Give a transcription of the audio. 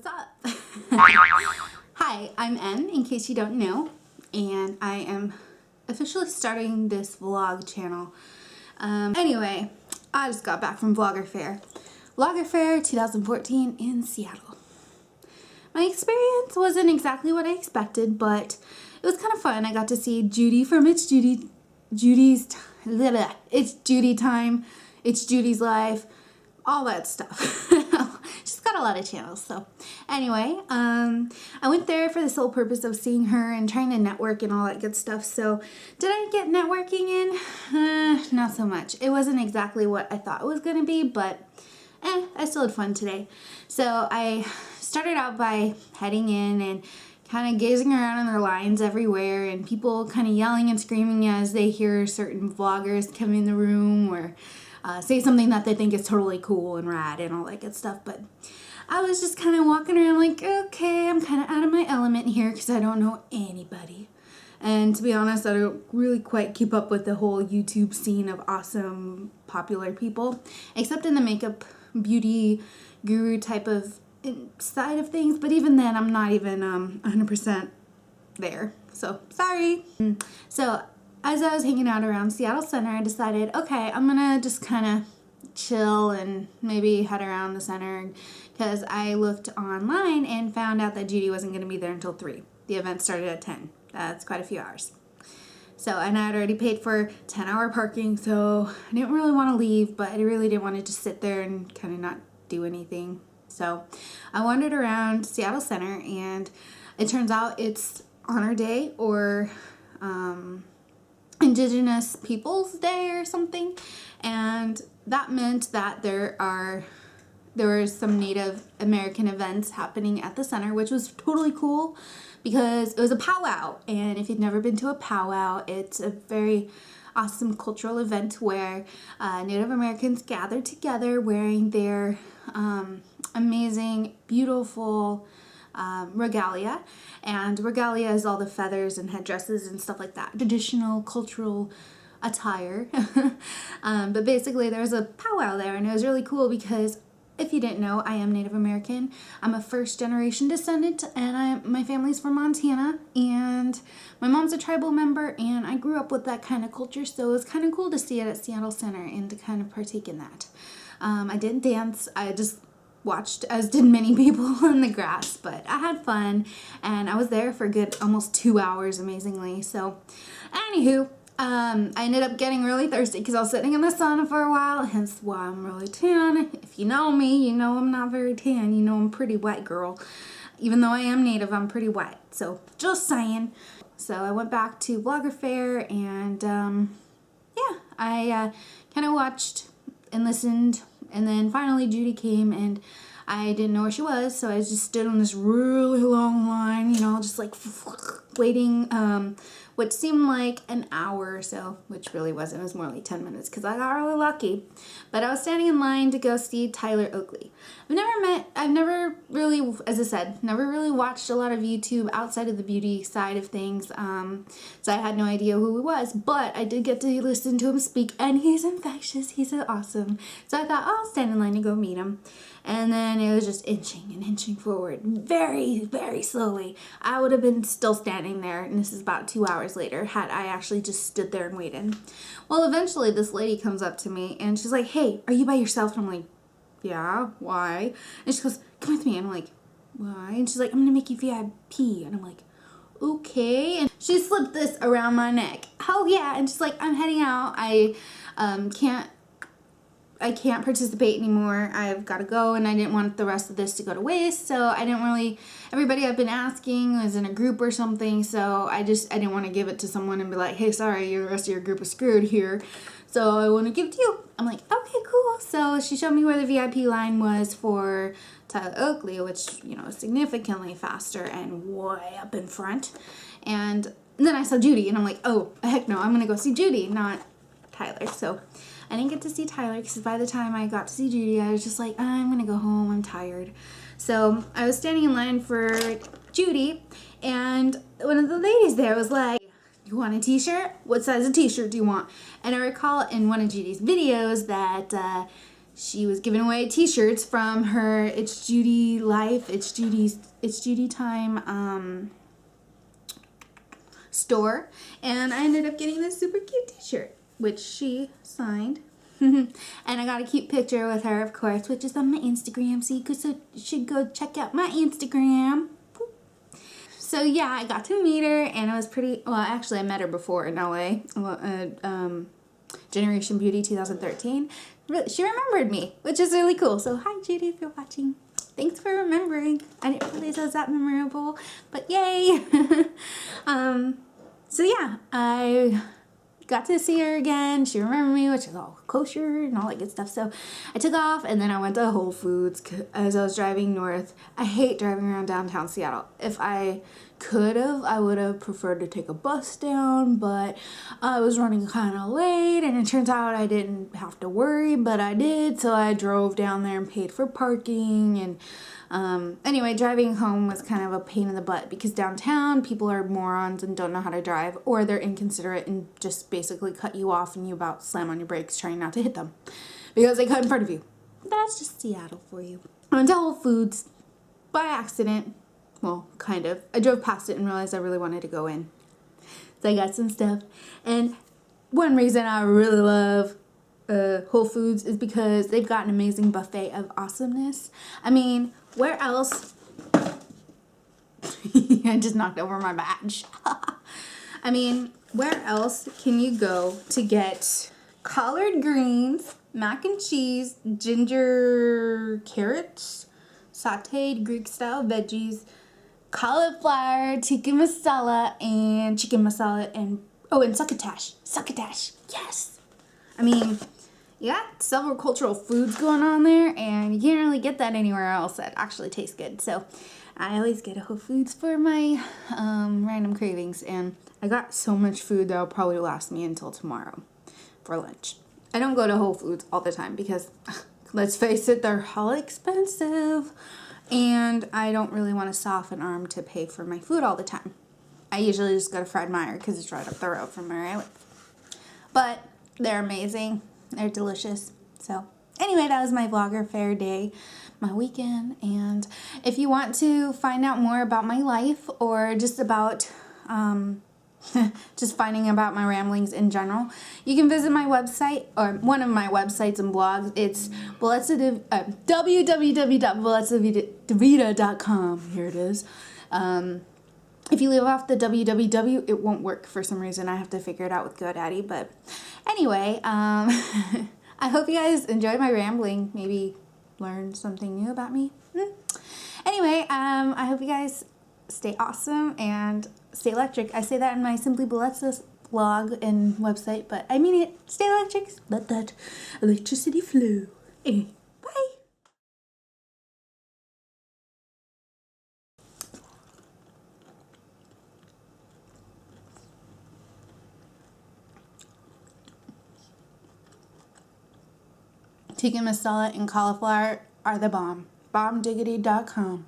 What's up? Hi, I'm Em, in case you don't know, and I am officially starting this vlog channel. Anyway, I just got back from Vlogger Fair. Vlogger Fair 2014 in Seattle. My experience wasn't exactly what I expected, but it was kind of fun. I got to see Judy from It's Judy Time, It's Judy's Life, all that stuff. She's got a lot of channels. So anyway, I went there for the sole purpose of seeing her and trying to network and all that good stuff. So did I get networking in? Not so much. It wasn't exactly what I thought it was going to be, but I still had fun today. So I started out by heading in and kind of gazing around in their lines everywhere, and people kind of yelling and screaming as they hear certain vloggers come in the room or say something that they think is totally cool and rad and all that good stuff. But I was just kind of walking around like, okay, I'm kind of out of my element here because I don't know anybody. And to be honest, I don't really quite keep up with the whole YouTube scene of awesome, popular people, except in the makeup, beauty, guru type of side of things. But even then, I'm not even 100% there. So, sorry. So, as I was hanging out around Seattle Center, I decided, okay, I'm gonna just kind of chill and maybe head around the center, because I looked online and found out that Judy wasn't gonna be there until 3. The event started at 10. That's quite a few hours. So, and I had already paid for 10-hour parking, so I didn't really want to leave, but I really didn't want to just sit there and kind of not do anything. So I wandered around Seattle Center, and it turns out it's Honor Day or Indigenous Peoples Day or something, and that meant that there were some Native American events happening at the center, which was totally cool because it was a powwow. And if you've never been to a powwow, it's a very awesome cultural event where Native Americans gather together wearing their amazing, beautiful regalia. And regalia is all the feathers and headdresses and stuff like that, traditional cultural attire. But basically there was a powwow there, and it was really cool because if you didn't know, I am Native American. I'm a first-generation descendant, and my family's from Montana, and my mom's a tribal member, and I grew up with that kind of culture, so it was kind of cool to see it at Seattle Center and to kind of partake in that. I didn't dance. I just watched, as did many people, in the grass, but I had fun, and I was there for a good almost 2 hours, amazingly. So, anywho, I ended up getting really thirsty because I was sitting in the sun for a while, hence why I'm really tan. If you know me, you know I'm not very tan. You know I'm a pretty white girl. Even though I am Native, I'm pretty white. So, just saying. So, I went back to Vlogger Fair, and yeah, I kind of watched and listened, and then finally Judy came, and I didn't know where she was, so I just stood on this really long line, you know, just like waiting what seemed like an hour or so, which really wasn't. It was more like 10 minutes because I got really lucky. But I was standing in line to go see Tyler Oakley. I've never really, as I said, never really watched a lot of YouTube outside of the beauty side of things, so I had no idea who he was, but I did get to listen to him speak, and he's infectious. He's awesome. So I thought, I'll stand in line to go meet him. And then it was just inching and inching forward very, very slowly. I would have been still standing there, and this is about 2 hours later, had I actually just stood there and waited. Well, eventually this lady comes up to me, and she's like, hey, are you by yourself? And I'm like, yeah, why? And she goes, come with me. And I'm like, why? And she's like, I'm gonna make you VIP. And I'm like, okay. And she slipped this around my neck. Oh yeah. And she's like, I'm heading out. I can't participate anymore. I've got to go, and I didn't want the rest of this to go to waste, so I didn't really, everybody I've been asking was in a group or something, so I didn't want to give it to someone and be like, hey, sorry, the rest of your group is screwed here, so I want to give it to you. I'm like, okay, cool. So she showed me where the VIP line was for Tyler Oakley, which, you know, is significantly faster and way up in front, and then I saw Judy, and I'm like, oh, heck no, I'm going to go see Judy, not Tyler. So I didn't get to see Tyler because by the time I got to see Judy, I was just like, I'm gonna go home, I'm tired. So I was standing in line for Judy, and one of the ladies there was like, you want a t-shirt? What size of t-shirt do you want? And I recall in one of Judy's videos that she was giving away t-shirts from her It's Judy Life, It's Judy Time store, and I ended up getting this super cute t-shirt, which she signed. And I got a cute picture with her, of course, which is on my Instagram, so you should go check out my Instagram. So yeah, I got to meet her, and it was pretty, well, actually I met her before in LA, Generation Beauty 2013. She remembered me, which is really cool. So hi Judy, if you're watching. Thanks for remembering. I didn't realize I was that memorable, but yay. So yeah, I got to see her again. She remembered me, which is all kosher and all that good stuff. So I took off, and then I went to Whole Foods as I was driving north. I hate driving around downtown Seattle. If I could have, I would have preferred to take a bus down, but I was running kind of late, and it turns out I didn't have to worry, but I did. So I drove down there and paid for parking, and anyway, driving home was kind of a pain in the butt because downtown people are morons and don't know how to drive, or they're inconsiderate and just basically cut you off and you about slam on your brakes trying not to hit them because they cut in front of you. That's just Seattle for you. I went to Whole Foods by accident. Well, kind of. I drove past it and realized I really wanted to go in. So I got some stuff. And one reason I really love Whole Foods is because they've got an amazing buffet of awesomeness. I mean, where else? I just knocked over my badge. I mean, where else can you go to get collard greens, mac and cheese, ginger carrots, sauteed Greek-style veggies, cauliflower, tikka masala, and chicken masala, and succotash. Succotash, yes! I mean, you got several cultural foods going on there, and you can't really get that anywhere else that actually tastes good. So I always get a Whole Foods for my random cravings, and I got so much food that will probably last me until tomorrow for lunch. I don't go to Whole Foods all the time because, let's face it, they're hella expensive, and I don't really want to soften arm to pay for my food all the time. I usually just go to Fred Meyer because it's right up the road from where I live. But they're amazing. They're delicious. So anyway, that was my vlogger fair day, my weekend. And if you want to find out more about my life or just about just finding about my ramblings in general, you can visit my website, or one of my websites and blogs. It's www.valetsavita.com. Here it is. If you leave off the www, it won't work for some reason. I have to figure it out with GoDaddy. But anyway, I hope you guys enjoyed my rambling. Maybe learned something new about me. Anyway, I hope you guys stay awesome and stay electric. I say that in my Simply Belletza's blog and website, but I mean it. Stay electric. Let that electricity flow. Anyway, bye. Tikka masala and cauliflower are the bomb. Bombdiggity.com.